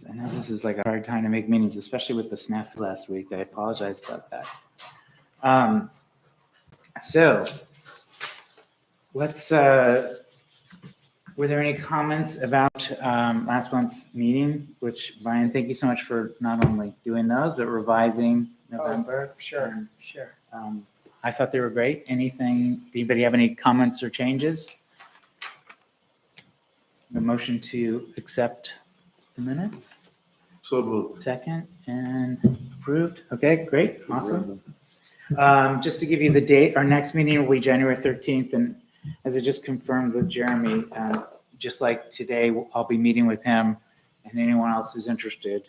I know this is like a hard time to make meetings, especially with the snafu last week. I apologize about that. So let's, were there any comments about last month's meeting, which Brian, thank you so much for not only doing those, but revising November. Sure. I thought they were great. Anybody have any comments or changes? The motion to accept the minutes? So moved. Second and approved. Okay, great, awesome. Just to give you the date, our next meeting will be January 13th, and as I just confirmed with Jeremy, just like today, I'll be meeting with him and anyone else who's interested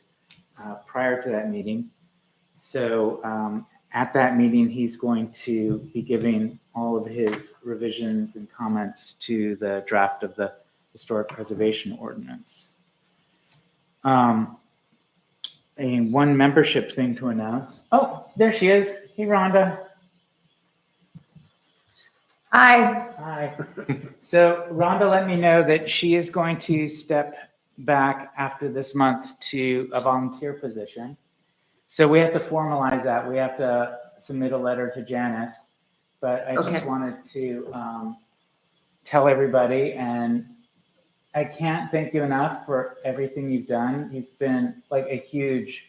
prior to that meeting. So at that meeting, he's going to be giving all of his revisions and comments to the draft of the Historic Preservation Ordinance. One membership thing to announce. Oh, there she is. Hey, Rhonda. Hi. Hi. So Rhonda let me know that she is going to step back after this month to a volunteer position. So we have to formalize that. We have to submit a letter to Janice. But I just wanted to tell everybody, and I can't thank you enough for everything you've done. You've been like a huge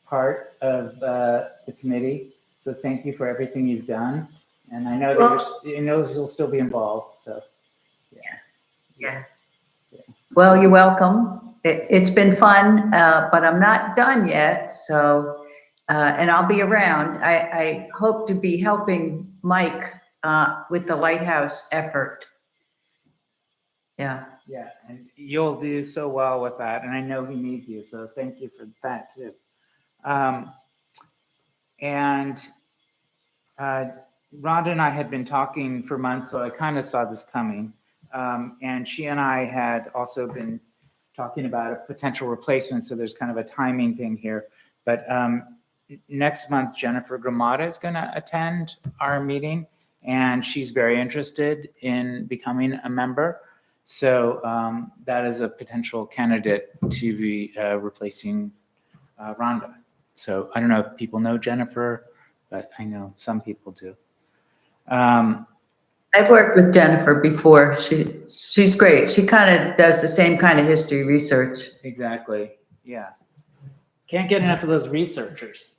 part of the committee. So thank you for everything you've done. And I know that you'll still be involved. So, Yeah. Well, you're welcome. It's been fun, but I'm not done yet. So, and I'll be around. I hope to be helping Mike with the lighthouse effort. Yeah. Yeah, and you'll do so well with that. And I know he needs you. So thank you for that too. Rhonda and I had been talking for months, so I kind of saw this coming. And she and I had also been talking about a potential replacement, so there's kind of a timing thing here. But next month, Jennifer Gramada is going to attend our meeting, and she's very interested in becoming a member. So that is a potential candidate to be replacing Rhonda. So I don't know if people know Jennifer, but I know some people do. I've worked with Jennifer before. She's great. She kind of does the same kind of history research. Exactly. Yeah. Can't get enough of those researchers.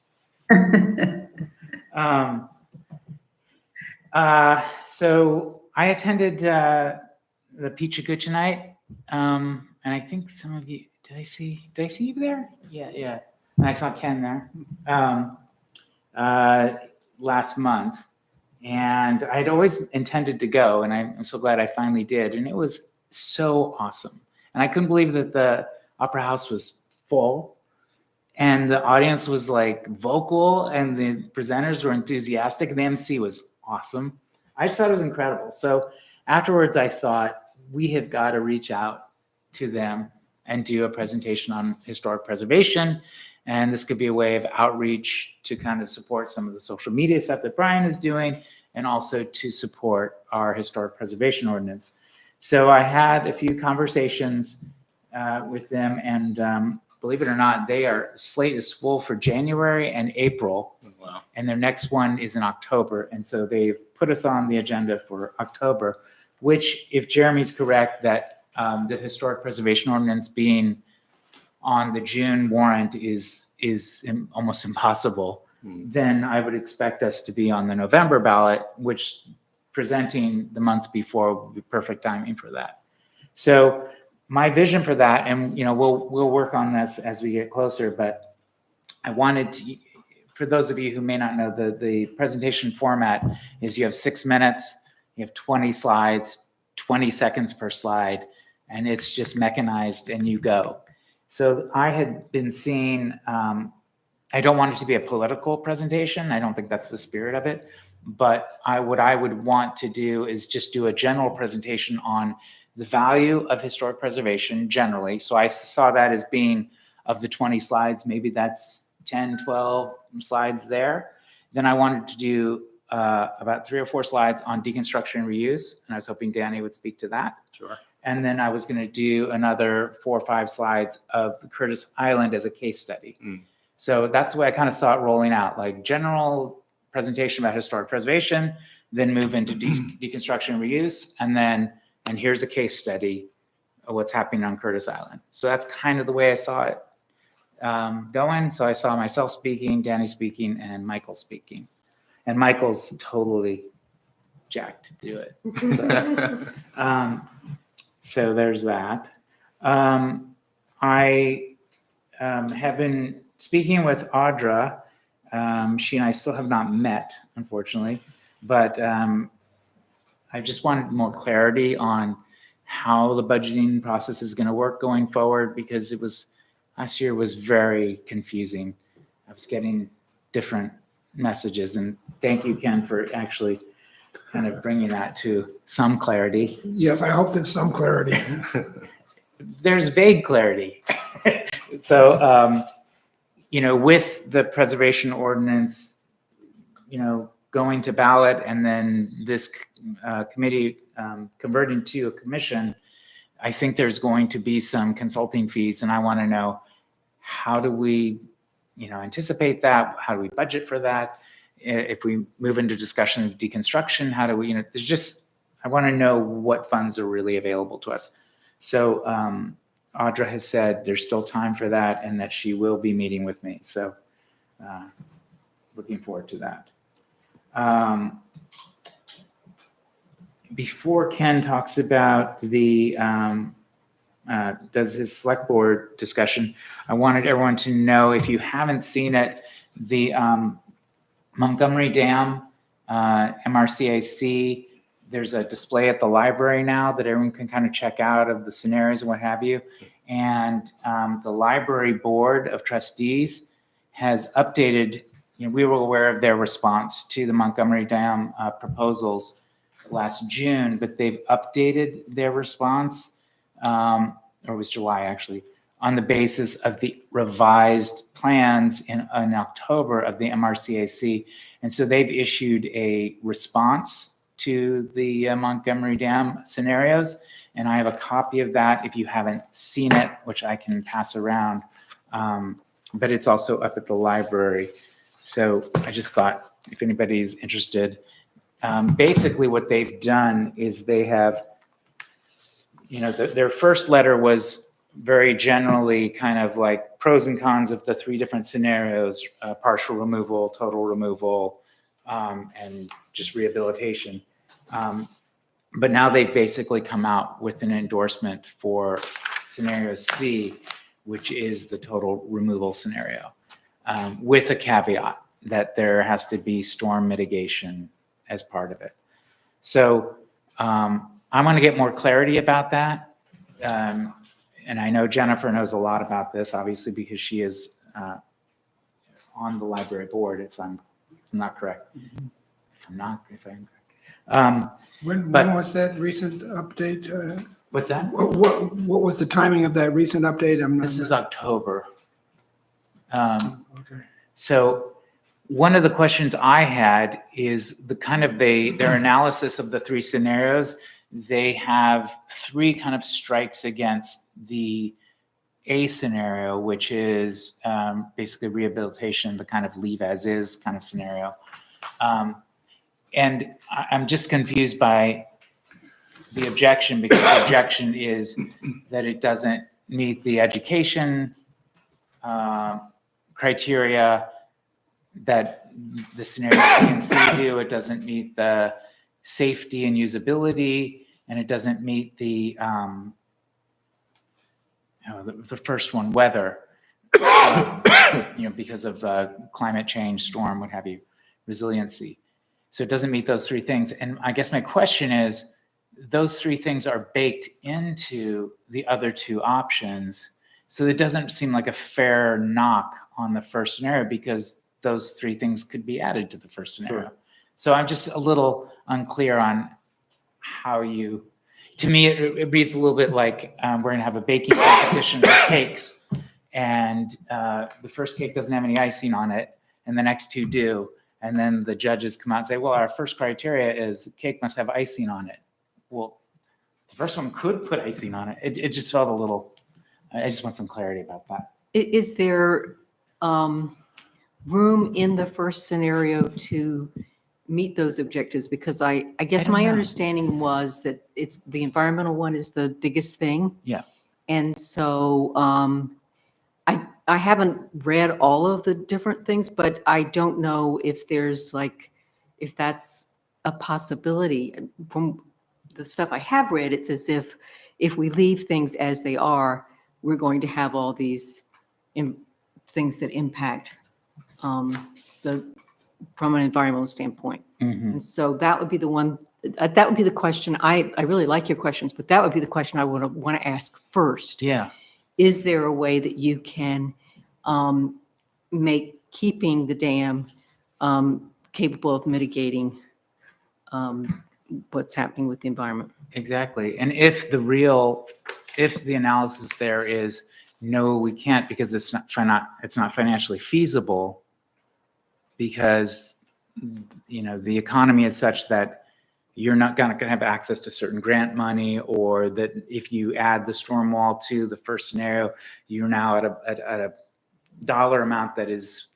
So I attended the Pichagucha night, and I think some of you did I see you there? Yeah. And I saw Ken there last month. And I'd always intended to go, and I'm so glad I finally did. And it was so awesome. And I couldn't believe that the Opera House was full, and the audience was like vocal, and the presenters were enthusiastic, and the MC was awesome. I just thought it was incredible. So afterwards, I thought we have got to reach out to them and do a presentation on historic preservation. And this could be a way of outreach to kind of support some of the social media stuff that Brian is doing, and also to support our historic preservation ordinance. So I had a few conversations with them, and believe it or not, their slate is full for January and April. Wow. And their next one is in October. And so they've put us on the agenda for October, which, if Jeremy's correct, that the historic preservation ordinance being on the June warrant is almost impossible, then I would expect us to be on the November ballot, which presenting the month before would be perfect timing for that. So my vision for that, and we'll work on this as we get closer, but I wanted to, for those of you who may not know, the presentation format is you have 6 minutes, you have 20 slides, 20 seconds per slide, and it's just mechanized and you go. So I had been seeing, I don't want it to be a political presentation. I don't think that's the spirit of it. But what I would want to do is just do a general presentation on the value of historic preservation generally. So I saw that as being, of the 20 slides, maybe that's 10, 12 slides there. Then I wanted to do about 3 or 4 slides on deconstruction and reuse. And I was hoping Danny would speak to that. Sure. And then I was going to do another 4 or 5 slides of the Curtis Island as a case study. So that's the way I kind of saw it rolling out, like general presentation about historic preservation, then move into deconstruction and reuse, and here's a case study of what's happening on Curtis Island. So that's kind of the way I saw it going. So I saw myself speaking, Danny speaking, and Michael speaking. And Michael's totally jacked to do it. So, so there's that. I have been speaking with Audra. She and I still have not met, unfortunately, but I just wanted more clarity on how the budgeting process is going to work going forward, because last year was very confusing. I was getting different messages, and thank you, Ken, for actually kind of bringing that to some clarity. Yes, I hope there's some clarity. There's vague clarity. So, with the preservation ordinance, going to ballot, and then this committee converting to a commission, I think there's going to be some consulting fees, and I want to know, how do we, anticipate that? How do we budget for that? If we move into discussion of deconstruction, how do we, I want to know what funds are really available to us. So Audra has said there's still time for that, and that she will be meeting with me. So looking forward to that. Before Ken talks about the does his select board discussion, I wanted everyone to know, if you haven't seen it, the Montgomery Dam MRCAC, there's a display at the library now that everyone can kind of check out of the scenarios and what have you. And the library board of trustees has updated, we were aware of their response to the Montgomery Dam proposals last June, but they've updated their response, or it was July actually, on the basis of the revised plans in October of the MRCAC. And so they've issued a response to the Montgomery Dam scenarios. And I have a copy of that if you haven't seen it, which I can pass around. But it's also up at the library. So I just thought, if anybody's interested, basically what they've done is they have, their first letter was very generally kind of like pros and cons of the 3 different scenarios, partial removal, total removal, and just rehabilitation. But now they've basically come out with an endorsement for scenario C, which is the total removal scenario, with a caveat that there has to be storm mitigation as part of it. So I want to get more clarity about that. And I know Jennifer knows a lot about this, obviously, because she is on the library board, if I'm not correct. If I'm correct. When was that recent update? What's that? What was the timing of that recent update? This is October. Okay. So one of the questions I had is the kind of their analysis of the 3 scenarios. They have 3 kind of strikes against the A scenario, which is basically rehabilitation, the kind of leave as is kind of scenario. And I'm just confused by the objection, because the objection is that it doesn't meet the education criteria that the scenario B and C do. It doesn't meet the safety and usability, and it doesn't meet the first one, weather, because of climate change, storm, what have you, resiliency. So it doesn't meet those 3 things. And I guess my question is, those 3 things are baked into the other 2 options. So it doesn't seem like a fair knock on the first scenario, because those 3 things could be added to the first scenario. Sure. So I'm just a little unclear on how you, to me, it reads a little bit like we're going to have a baking competition for cakes, and the first cake doesn't have any icing on it, and the next 2 do. And then the judges come out and say, well, our first criteria is the cake must have icing on it. Well, the first one could put icing on it. It just felt a little, I just want some clarity about that. Is there room in the first scenario to meet those objectives? Because I guess don't my know. understanding was that it's the environmental one is the biggest thing. Yeah. And so I haven't read all of the different things, but I don't know if there's like, if that's a possibility. From the stuff I have read, it's as if we leave things as they are, we're going to have all these things that impact from an environmental standpoint. Mhm. And so that would be the one, that would be the question. I really like your questions, but that would be the question I would want to ask first. Yeah. Is there a way that you can make keeping the dam capable of mitigating what's happening with the environment? Exactly. And if the analysis there is, no, we can't because it's not financially feasible, because, the economy is such that you're not going to have access to certain grant money, or that if you add the storm wall to the first scenario, you're now at a dollar amount that is,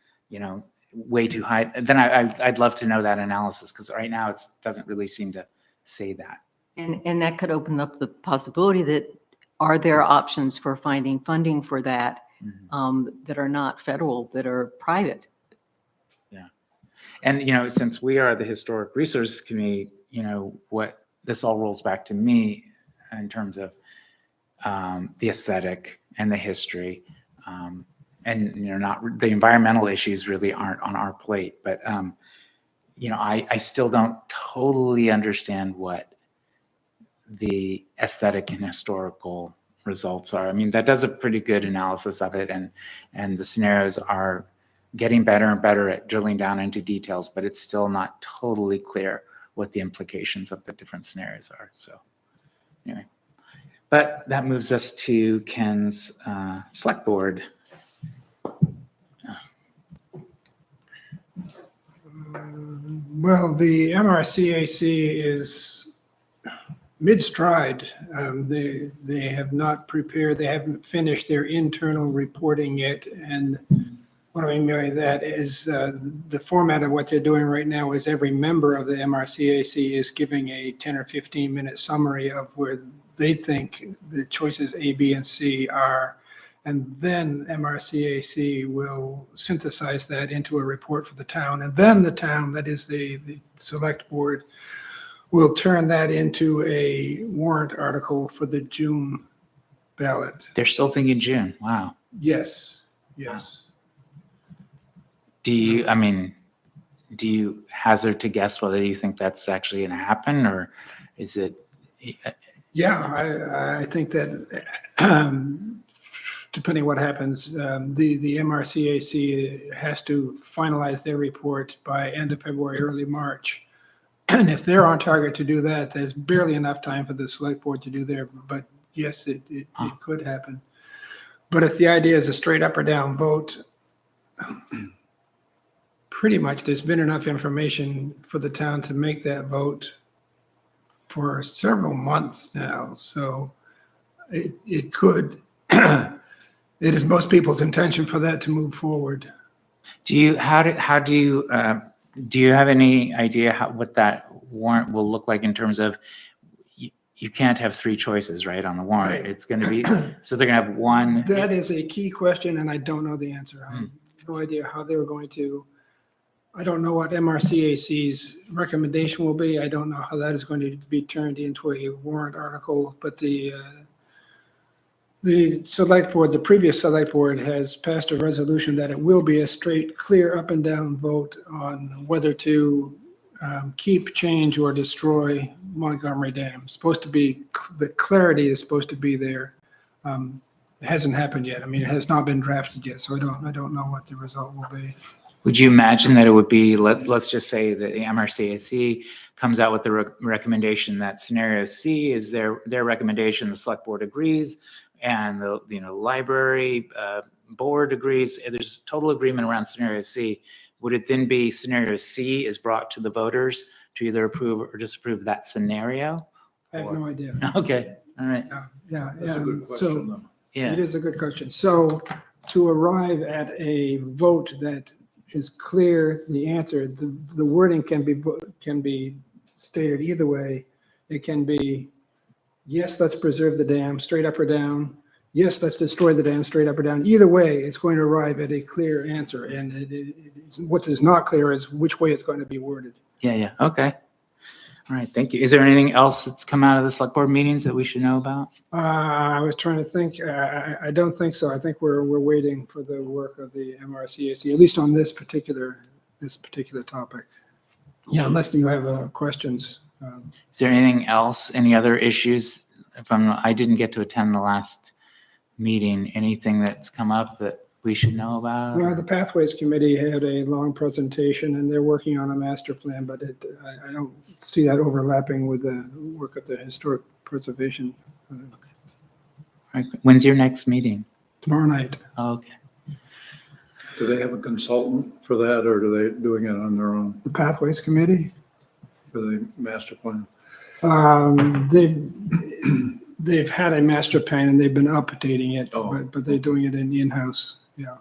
way too high. And then I'd love to know that analysis, because right now it doesn't really seem to say that. And that could open up the possibility that, are there options for finding funding for that that are not federal, that are private? And, since we are the Historic Resources Committee, what this all rolls back to me in terms of the aesthetic and the history, and, not the environmental issues really aren't on our plate. But, I still don't totally understand what the aesthetic and historical results are. I mean, that does a pretty good analysis of it, and the scenarios are getting better and better at drilling down into details, but it's still not totally clear what the implications of the different scenarios are. So anyway, but that moves us to Ken's select board. Well, the MRCAC is mid-stride. They have not prepared, they haven't finished their internal reporting yet. And what I mean by that is the format of what they're doing right now is every member of the MRCAC is giving a 10 or 15-minute summary of where they think the choices A, B, and C are. And then MRCAC will synthesize that into a report for the town. And then the town, that is the select board, will turn that into a warrant article for the June ballot. They're still thinking June. Wow. Yes, yes. Do you hazard to guess whether you think that's actually going to happen, or is it? Yeah, I think that depending what happens, the MRCAC has to finalize their report by end of February, early March. And if they're on target to do that, there's barely enough time for the select board to do their, but yes, it could happen. But if the idea is a straight up or down vote, pretty much there's been enough information for the town to make that vote for several months now. So it could, it is most people's intention for that to move forward. Do you have any idea what that warrant will look like in terms of, you can't have three choices, right, on the warrant? Right. It's going to be, so they're going to have one. That is a key question, and I don't know the answer. I have no idea how they were going to, I don't know what MRCAC's recommendation will be. I don't know how that is going to be turned into a warrant article, but the select board, the previous select board has passed a resolution that it will be a straight, clear up and down vote on whether to keep, change, or destroy Montgomery Dam. Supposed to be, the clarity is supposed to be there. It hasn't happened yet. I mean, it has not been drafted yet, so I don't know what the result will be. Would you imagine that it would be, let's just say that the MRCAC comes out with the recommendation that scenario C is their recommendation, the select board agrees, and the library board agrees, there's total agreement around scenario C. Would it then be scenario C is brought to the voters to either approve or disapprove that scenario? I have no idea. Okay, all right, Yeah. That's a good so question, though. yeah. It is a good question. So to arrive at a vote that is clear, the answer, the wording can be stated either way. It can be, yes, let's preserve the dam, straight up or down. Yes, let's destroy the dam, straight up or down. Either way, it's going to arrive at a clear answer. And what is not clear is which way it's going to be worded. Yeah, okay. All right, thank you. Is there anything else that's come out of the select board meetings that we should know about? I was trying to think. I don't think so. I think we're waiting for the work of the MRCAC, at least on this particular topic. Yeah, unless you have questions. Is there anything else, any other issues? I didn't get to attend the last meeting. Anything that's come up that we should know about? Well, the Pathways Committee had a long presentation, and they're working on a master plan, but I don't see that overlapping with the work of the Historic Preservation. All right, when's your next meeting? Tomorrow night. Oh, okay. Do they have a consultant for that, or are they doing it on their own The Pathways Committee, for the master plan? they've had a master plan, and they've been updating it, Oh. but they're doing it in-house. Yeah.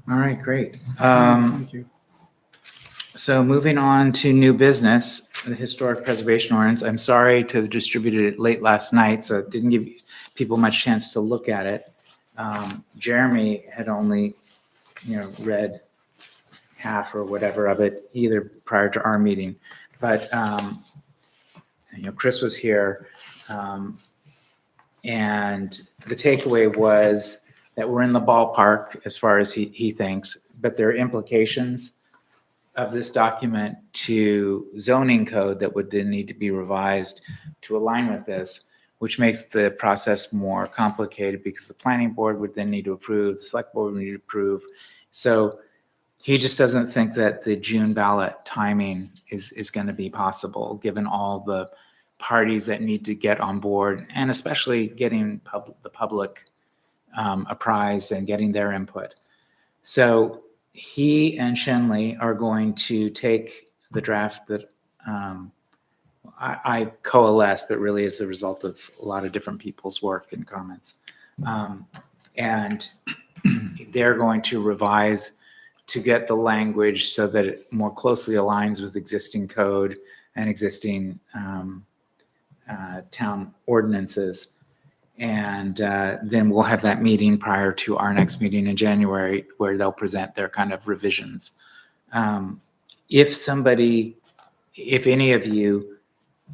All right, great. Thank you. So moving on to new business, the historic preservation ordinance. I'm sorry to have distributed it late last night, so it didn't give people much chance to look at it. Jeremy had only, read half or whatever of it, either prior to our meeting. But, Chris was here. And the takeaway was that we're in the ballpark as far as he thinks, but there are implications of this document to zoning code that would then need to be revised to align with this, which makes the process more complicated because the planning board would then need to approve, the select board would need to approve. So he just doesn't think that the June ballot timing is going to be possible, given all the parties that need to get on board, and especially getting the public apprised and getting their input. So he and Shenley are going to take the draft that I coalesced, but really is the result of a lot of different people's work and comments. And they're going to revise to get the language so that it more closely aligns with existing code and existing town ordinances. And then we'll have that meeting prior to our next meeting in January where they'll present their kind of revisions. If any of you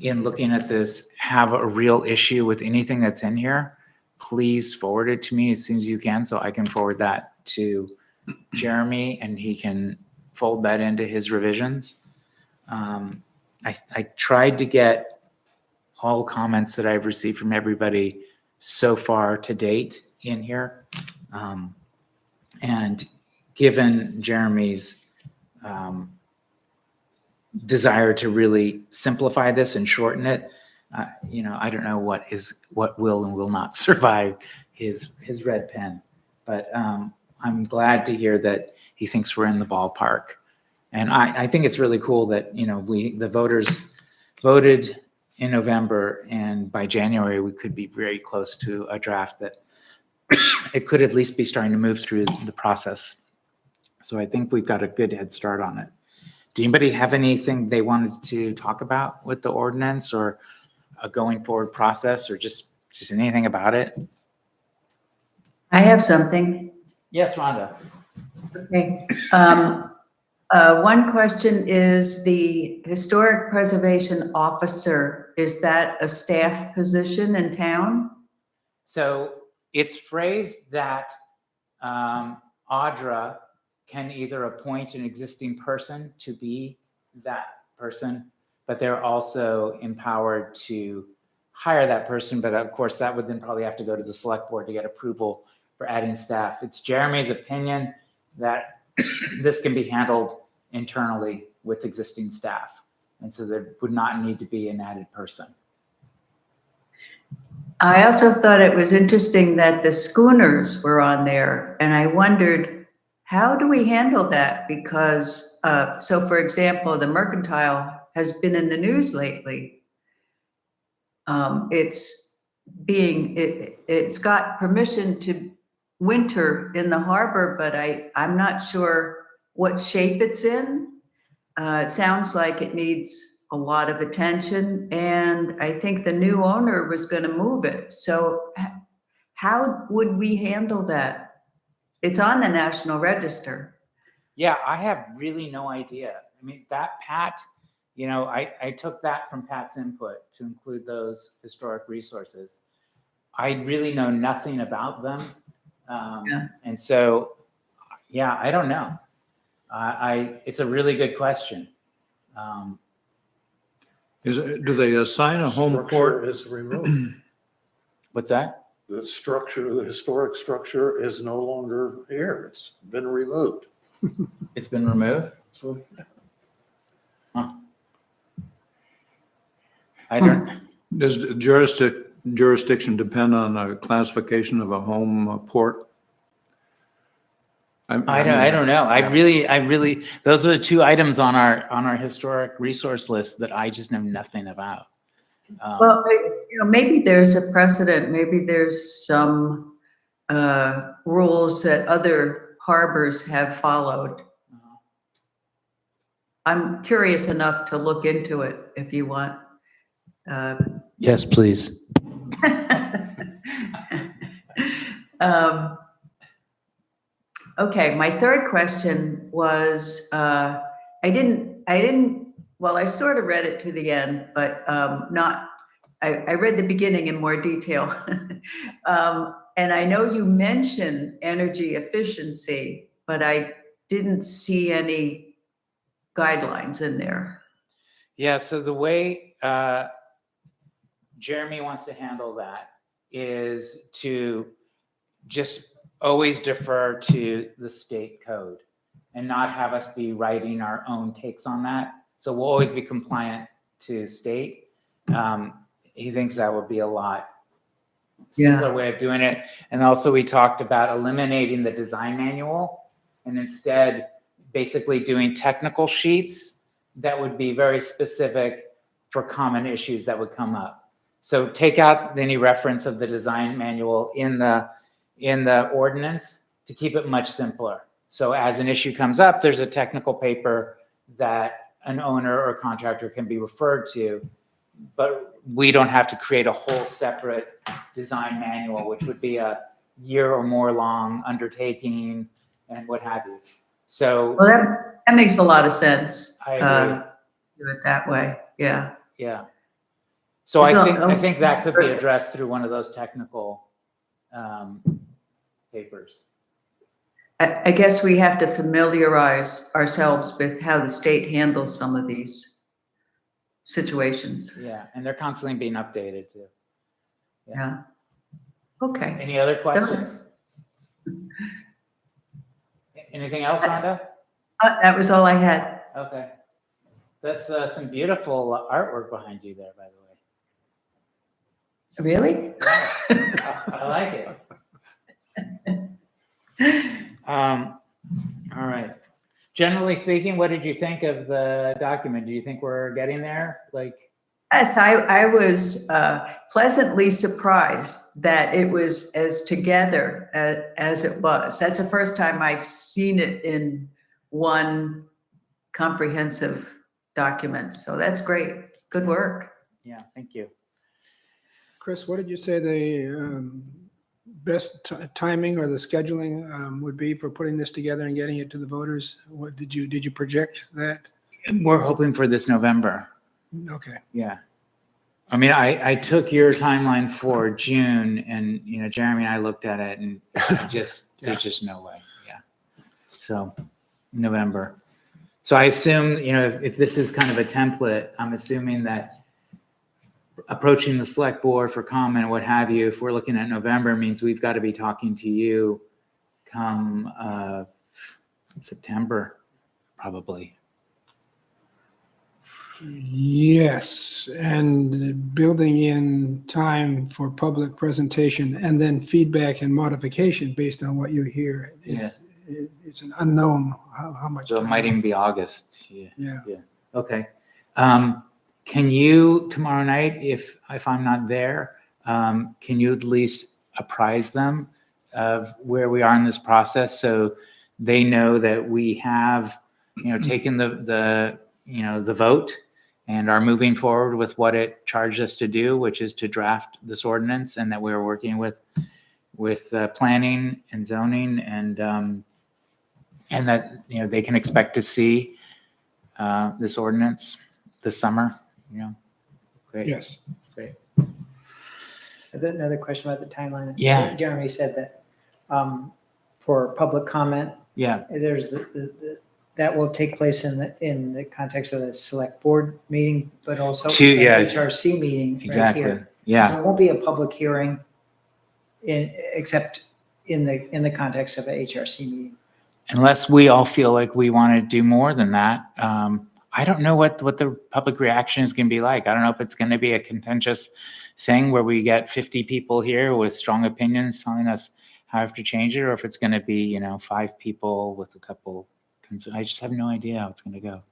in looking at this have a real issue with anything that's in here, please forward it to me as soon as you can so I can forward that to Jeremy and he can fold that into his revisions. I tried to get all comments that I've received from everybody so far to date in here. And given Jeremy's desire to really simplify this and shorten it, I don't know what will and will not survive his red pen. But I'm glad to hear that he thinks we're in the ballpark. And I think it's really cool that, the voters voted in November, and by January, we could be very close to a draft that it could at least be starting to move through the process. So I think we've got a good head start on it. Do anybody have anything they wanted to talk about with the ordinance or a going forward process or just anything about it? I have something. Yes, Rhonda. Okay. One question is the Historic Preservation Officer, is that a staff position in town? So it's phrased that Audra can either appoint an existing person to be that person, but they're also empowered to hire that person. But of course, that would then probably have to go to the select board to get approval for adding staff. It's Jeremy's opinion that this can be handled internally with existing staff. And so there would not need to be an added person. I also thought it was interesting that the schooners were on there, and I wondered, how do we handle that? Because, so for example, the Mercantile has been in the news lately. It's got permission to winter in the harbor, but I'm not sure what shape it's in. It sounds like it needs a lot of attention, and I think the new owner was going to move it. So how would we handle that? It's on the National Register. Yeah, I have really no idea. I mean, that Pat, I took that from Pat's input to include those historic resources. I really know nothing about them. And so, yeah, I don't know. It's a really good question. Do they assign a home Structure port? is removed. What's that? The structure, the historic structure is no longer here. It's been removed. It's been removed? So Huh. I don't, Does jurisdiction depend on a classification of a home port? I don't know. I really, those are the two items on our historic resource list that I just know nothing about. Well, maybe there's a precedent, maybe there's some rules that other harbors have followed. I'm curious enough to look into it if you want. Yes, please. Okay, my third question was, I sort of read it to the end, but I read the beginning in more detail. And I know you mentioned energy efficiency, but I didn't see any guidelines in there. Yeah, so the way Jeremy wants to handle that is to just always defer to the state code and not have us be writing our own takes on that. So we'll always be compliant to state. He thinks that would be a lot simpler way of doing it. And also we talked about eliminating the design manual and instead basically doing technical sheets that would be very specific for common issues that would come up. So take out any reference of the design manual in the ordinance to keep it much simpler. So as an issue comes up, there's a technical paper that an owner or contractor can be referred to, but we don't have to create a whole separate design manual, which would be a year or more long undertaking and what have you. So Well, that makes a lot of sense. I agree. Do it that way, yeah. Yeah. So I So, think that could be addressed through one of those technical papers. I guess we have to familiarize ourselves with how the state handles some of these situations. Yeah, and they're constantly being updated too. Yeah. Okay. Any other questions? Anything else, Rhonda? That was all I had. Okay. That's some beautiful artwork behind you there, by the way. Really? I like it. All right. Generally speaking, what did you think of the document? Do you think we're getting there? Yes, I was pleasantly surprised that it was as together as it was. That's the first time I've seen it in one comprehensive document. So that's great. Good work. Yeah, thank you. Chris, what did you say the best timing or the scheduling would be for putting this together and getting it to the voters? What did you project that? We're hoping for this November. Okay. Yeah. I mean, I took your timeline for June and, Jeremy and I looked at it and there's just no way. Yeah. So November. So I assume, if this is kind of a template, I'm assuming that approaching the select board for comment, what have you, if we're looking at November, means we've got to be talking to you come September, probably. Yes, and building in time for public presentation and then feedback and modification based on what you hear. It's an unknown how much. So it might even be August. Yeah. Yeah. Okay. Can you, tomorrow night, if I'm not there, can you at least apprise them of where we are in this process so they know that we have, taken the vote and are moving forward with what it charged us to do, which is to draft this ordinance, and that we're working with planning and zoning, and that, they can expect to see this ordinance this summer, Great. Yes. Great. Another question about the timeline. Yeah. Jeremy said that for public comment, Yeah. there's that will take place in the context of the select board meeting, but also To- the yeah. HRC meeting right Exactly. here. Yeah. So it won't be a public hearing except in the context of a HRC meeting. Unless we all feel like we want to do more than that. I don't know what the public reaction is going to be like. I don't know if it's going to be a contentious thing where we get 50 people here with strong opinions telling us how we have to change it, or if it's going to be, 5 people with a couple. I just have no idea how it's going to go.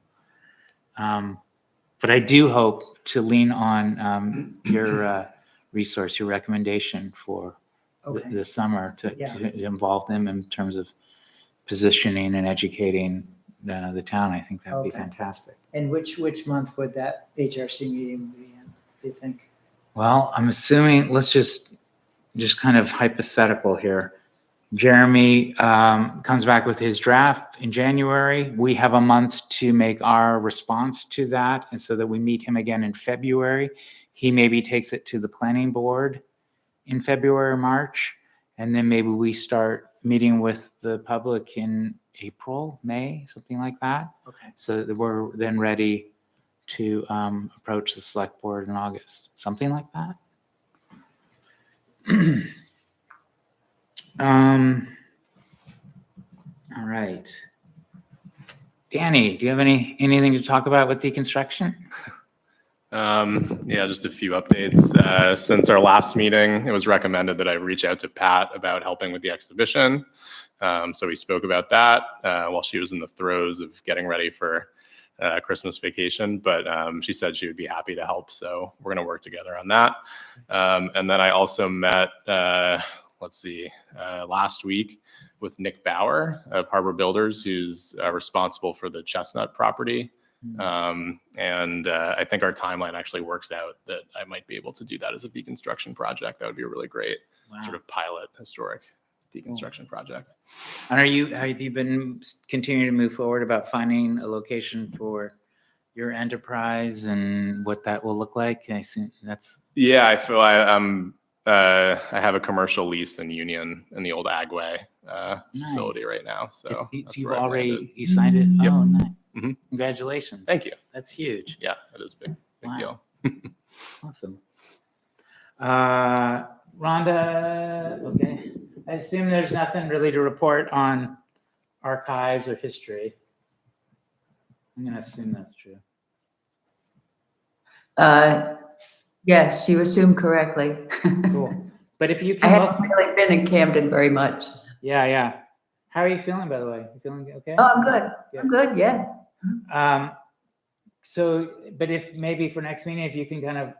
But I do hope to lean on your resource, your recommendation for Okay. this summer to Yeah. involve them in terms of positioning and educating the town. I think that would be Okay. fantastic. And which month would that HRC meeting be in, do you think? Well, I'm assuming, let's just kind of hypothetical here. Jeremy comes back with his draft in January. We have a month to make our response to that, and so that we meet him again in February. He maybe takes it to the planning board in February or March, and then maybe we start meeting with the public in April, May, something like that. Okay. So that we're then ready to approach the select board in August, something like that. All right. Danny, do you have anything to talk about with deconstruction? Yeah, just a few updates. Since our last meeting, it was recommended that I reach out to Pat about helping with the exhibition. So we spoke about that while she was in the throes of getting ready for Christmas vacation, but she said she would be happy to help. So we're going to work together on that. And then I also met, last week with Nick Bauer of Harbor Builders, who's responsible for the Chestnut property. And I think our timeline actually works out that I might be able to do that as a deconstruction project. That would be a really great sort of pilot historic deconstruction project. And have you been continuing to move forward about finding a location for your enterprise and what that will look like? I assume that's. Yeah, I feel I have a commercial lease in Union in the old Agway facility Nice. right now. So that's you've where I've landed. already signed it. Yep. Oh, nice. Mhm. Congratulations. Thank you. That's huge. Yeah, it is a big Wow. deal. Awesome. Rhonda, okay. I assume there's nothing really to report on archives or history. I'm going to assume that's true. Yes, you assume correctly. Cool. But if you I can haven't look, really been in Camden very much. yeah. How are you feeling, by the way? You feeling okay? Oh, I'm good. I'm good, yeah. So, but if maybe for next meeting, if you can kind of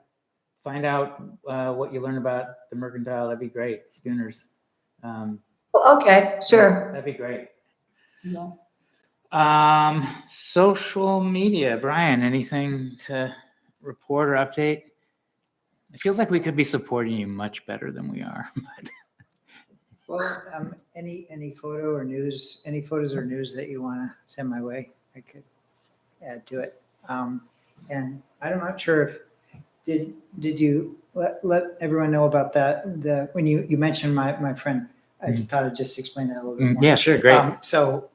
find out what you learned about the mercantile, that'd be great. Schooners. Okay, sure. That'd be great. Social media, Brian, anything to report or update? It feels like we could be supporting you much better than we are. But Well, any photo or news, any photos or news that you want to send my way, I could add to it. And I'm not sure if, did you let everyone know about that? When you mentioned my friend, I thought I'd just explain that a little bit more. yeah, sure, great. So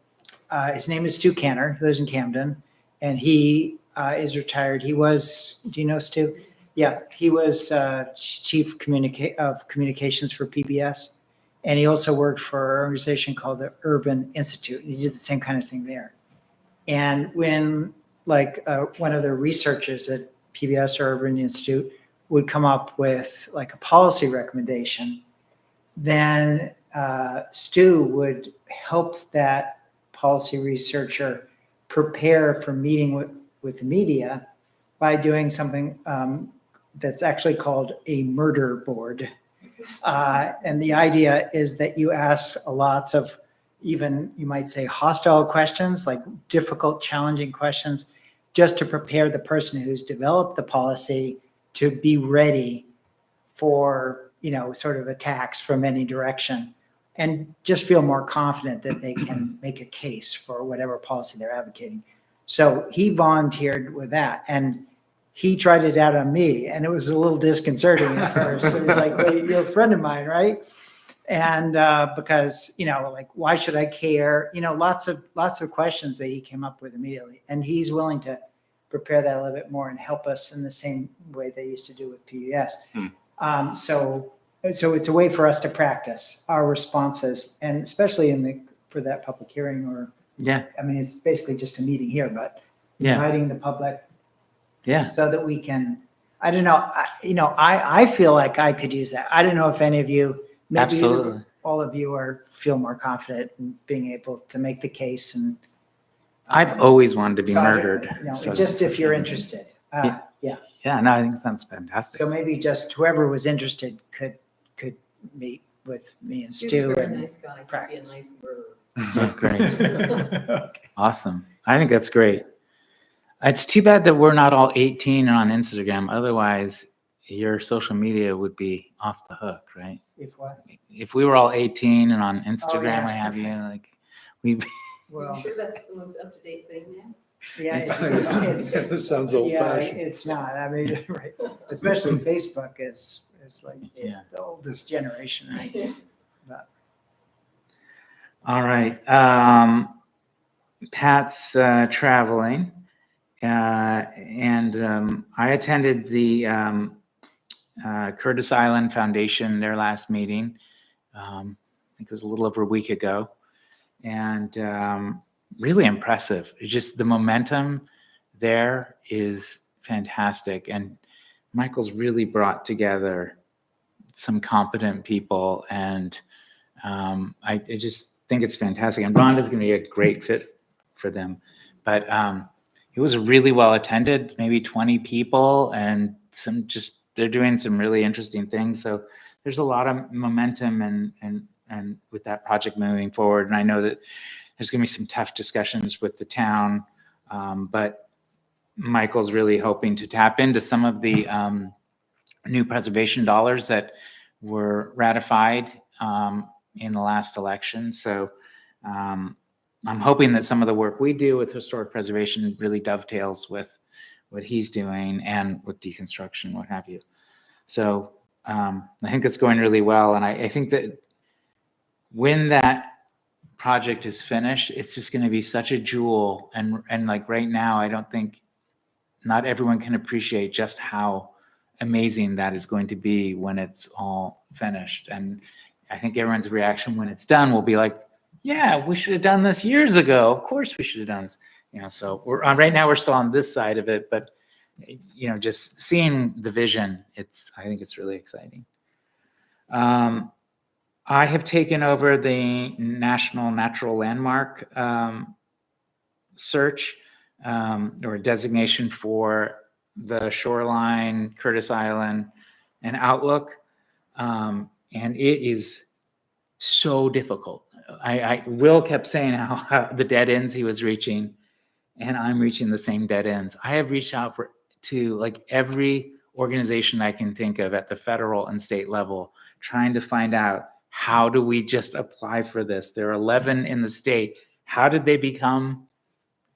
his name is Stu Canner. He lives in Camden, and he is retired. He was, do you know Stu? Yeah, he was chief of communications for PBS, and he also worked for an organization called the Urban Institute. He did the same kind of thing there. And when one of the researchers at PBS or Urban Institute would come up with like a policy recommendation, then Stu would help that policy researcher prepare for meeting with the media by doing something that's actually called a murder board. And the idea is that you ask lots of, even you might say hostile questions, like difficult, challenging questions, just to prepare the person who's developed the policy to be ready for, sort of attacks from any direction, and just feel more confident that they can make a case for whatever policy they're advocating. So he volunteered with that, and he tried it out on me, and it was a little disconcerting at first. It was like, wait, you're a friend of mine, right? And because, like, why should I care? Lots of questions that he came up with immediately. And he's willing to prepare that a little bit more and help us in the same way they used to do with PBS. So it's a way for us to practice our responses, and especially for that public hearing, or, Yeah, it's basically just a meeting here, but yeah, inviting the public yeah. so that we can, I don't know, I feel like I could use that. I don't know if any of you, maybe Absolutely. all of you feel more confident in being able to make the case, and I've always wanted to be so, murdered. so- just if you're interested. Yeah. Yeah, no, I think that's fantastic. So maybe just whoever was interested could meet with me and Stu and practice. That's great. Awesome. I think that's great. It's too bad that we're not all 18 and on Instagram. Otherwise, your social media would be off the hook, right? If what? If we were all 18 and on Instagram, yeah. what have you, like we. Well, that's the most up-to-date thing now? yeah, It sounds old yeah, fashioned. it's not. Right. Especially Facebook is like Yeah. the oldest generation, right? But All right. Pat's traveling, and I attended the Curtis Island Foundation, their last meeting. I think it was a little over a week ago, and really impressive. It's just the momentum there is fantastic, and Michael's really brought together some competent people, and I just think it's fantastic. And Rhonda's going to be a great fit for them. But it was really well attended, maybe 20 people, and they're doing some really interesting things. So there's a lot of momentum and with that project moving forward. And I know that there's going to be some tough discussions with the town, but Michael's really hoping to tap into some of the new preservation dollars that were ratified in the last election. So I'm hoping that some of the work we do with historic preservation really dovetails with what he's doing and with deconstruction, what have you. So I think it's going really well. And I think that when that project is finished, it's just going to be such a jewel. And like right now, I don't think not everyone can appreciate just how amazing that is going to be when it's all finished. And I think everyone's reaction when it's done will be like, yeah, we should have done this years ago. Of course we should have done this. So we're on right now, we're still on this side of it, but just seeing the vision, I think it's really exciting. I have taken over the National Natural Landmark search or designation for the shoreline, Curtis Island, and Outlook. And it is so difficult. Will kept saying how the dead ends he was reaching, and I'm reaching the same dead ends. I have reached out to like every organization I can think of at the federal and state level, trying to find out, how do we just apply for this? There are 11 in the state. How did they become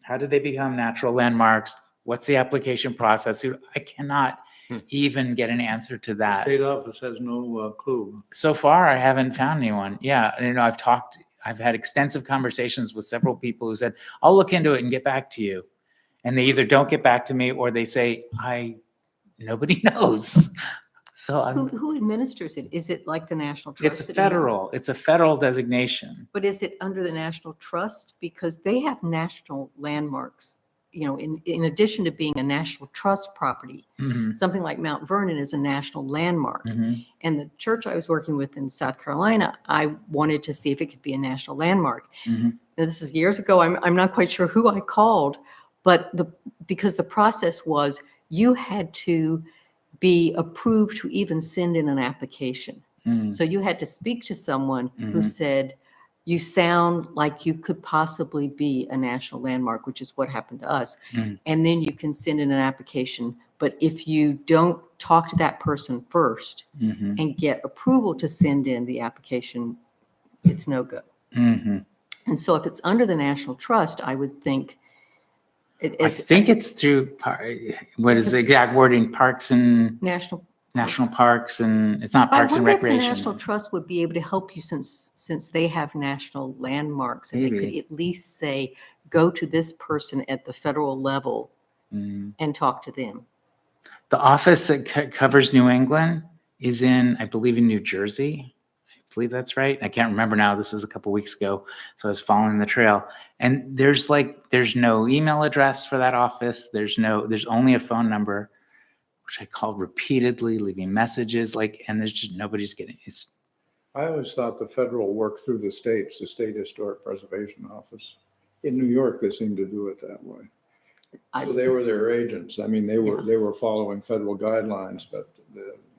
natural landmarks? What's the application process? I cannot even get an answer to that. State office has no clue. So far, I haven't found anyone. Yeah, I've had extensive conversations with several people who said, I'll look into it and get back to you. And they either don't get back to me or they say, nobody knows. So Who administers it? Is it like the National Trust? it's a federal designation. But is it under the National Trust? Because they have national landmarks, in addition to being a National Trust property. Mhm, Something like Mount Vernon is a national landmark. mhm. And the church I was working with in South Carolina, I wanted to see if it could be a national landmark. Mhm. Now, this is years ago. I'm not quite sure who I called, but because the process was you had to be approved to even send in an application. Mm, So you had to speak to someone who Mhm. said, you sound like you could possibly be a national landmark, which is what happened to us. Mm. And then you can send in an application. But if you don't talk to that person first mhm, and get approval to send in the application, it's no go. mhm. And so if it's under the National Trust, I would think it I is think it's through, what is the exact wording? Parks and national. National Parks and, it's not I Parks and wonder if the National Recreation. Trust would be able to help you since they have national landmarks. And they could Maybe. at least say, go to this person at the federal level Mm. and talk to them. The office that covers New England is in, I believe, in New Jersey. I believe that's right. I can't remember now. This was a couple weeks ago, so I was following the trail. And there's no email address for that office. There's only a phone number, which I called repeatedly, leaving messages, and there's just nobody's getting. It's, I always thought the federal worked through the states, the State Historic Preservation Office. In New York, they seem to do it that way. So they were their agents. I mean, they were following federal guidelines, but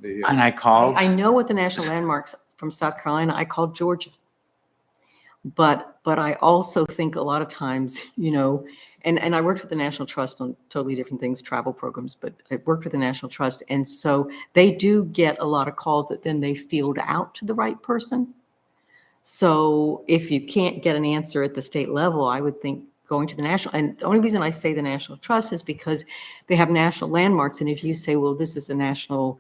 and I called. I know what the national landmarks from South Carolina, I called Georgia. But I also think a lot of times, and I worked with the National Trust on totally different things, travel programs, but I worked with the National Trust. And so they do get a lot of calls that then they field out to the right person. So if you can't get an answer at the state level, I would think going to the national, and the only reason I say the National Trust is because they have national landmarks. And if you say, well, this is a natural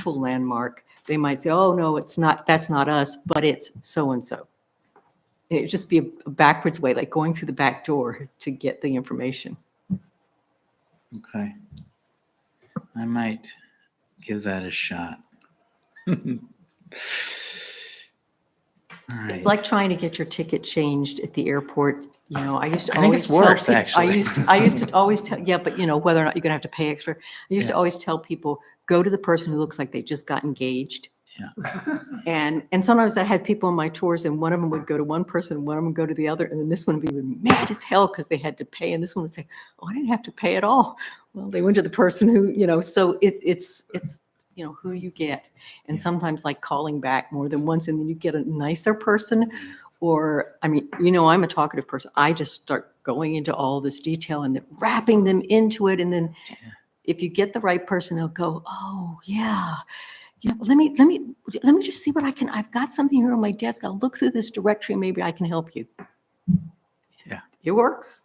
landmark, they might say, oh, no, it's not, that's not us, but it's so-and-so. It'd just be a backwards way, like going through the back door to get the information. Okay. I might give that a shot. All right. It's like trying to get your ticket changed at the airport. I used to I think always it's tell worse, people, actually. I used to always tell, yeah, but whether or not you're gonna have to pay extra. I used to Yeah. always tell people, go to the person who looks like they just got engaged. Yeah. And sometimes I had people on my tours and one of them would go to one person, and one of them would go to the other. And then this one would be mad as hell because they had to pay. And this one would say, oh, I didn't have to pay at all. Well, they went to the person who, so it's who you get. And Yeah. sometimes like calling back more than once and then you get a nicer person. Or, I'm a talkative person. I just start going into all this detail and then wrapping them into it. And then if you get the right person, they'll go, oh, yeah. Yeah, let me just see what I can. I've got something here on my desk. I'll look through this directory. Maybe I can help you. Yeah. It works.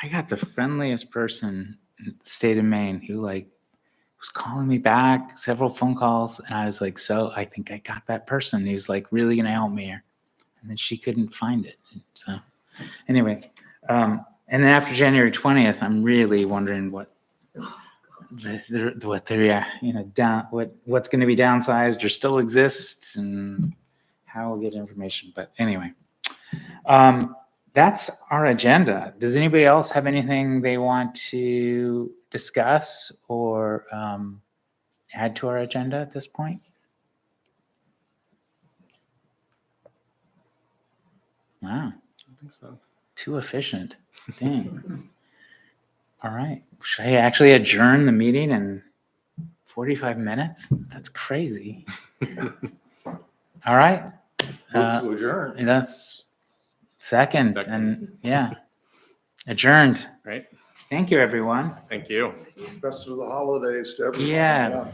I got the friendliest person in the state of Maine who was calling me back, several phone calls, and I was like, so I think I got that person. He was really gonna help me here. And then she couldn't find it. So anyway, and then after January 20th, I'm really wondering what's going to be downsized or still exists and how we'll get information. But anyway, that's our agenda. Does anybody else have anything they want to discuss or add to our agenda at this point? Wow, I think so. too efficient. Dang. All right. Should I actually adjourn the meeting in 45 minutes? That's crazy. All right. Move to adjourn. That's second. Second. And yeah, adjourned. Right. Thank you, everyone. Thank you. Best of the holidays to everyone. Yeah.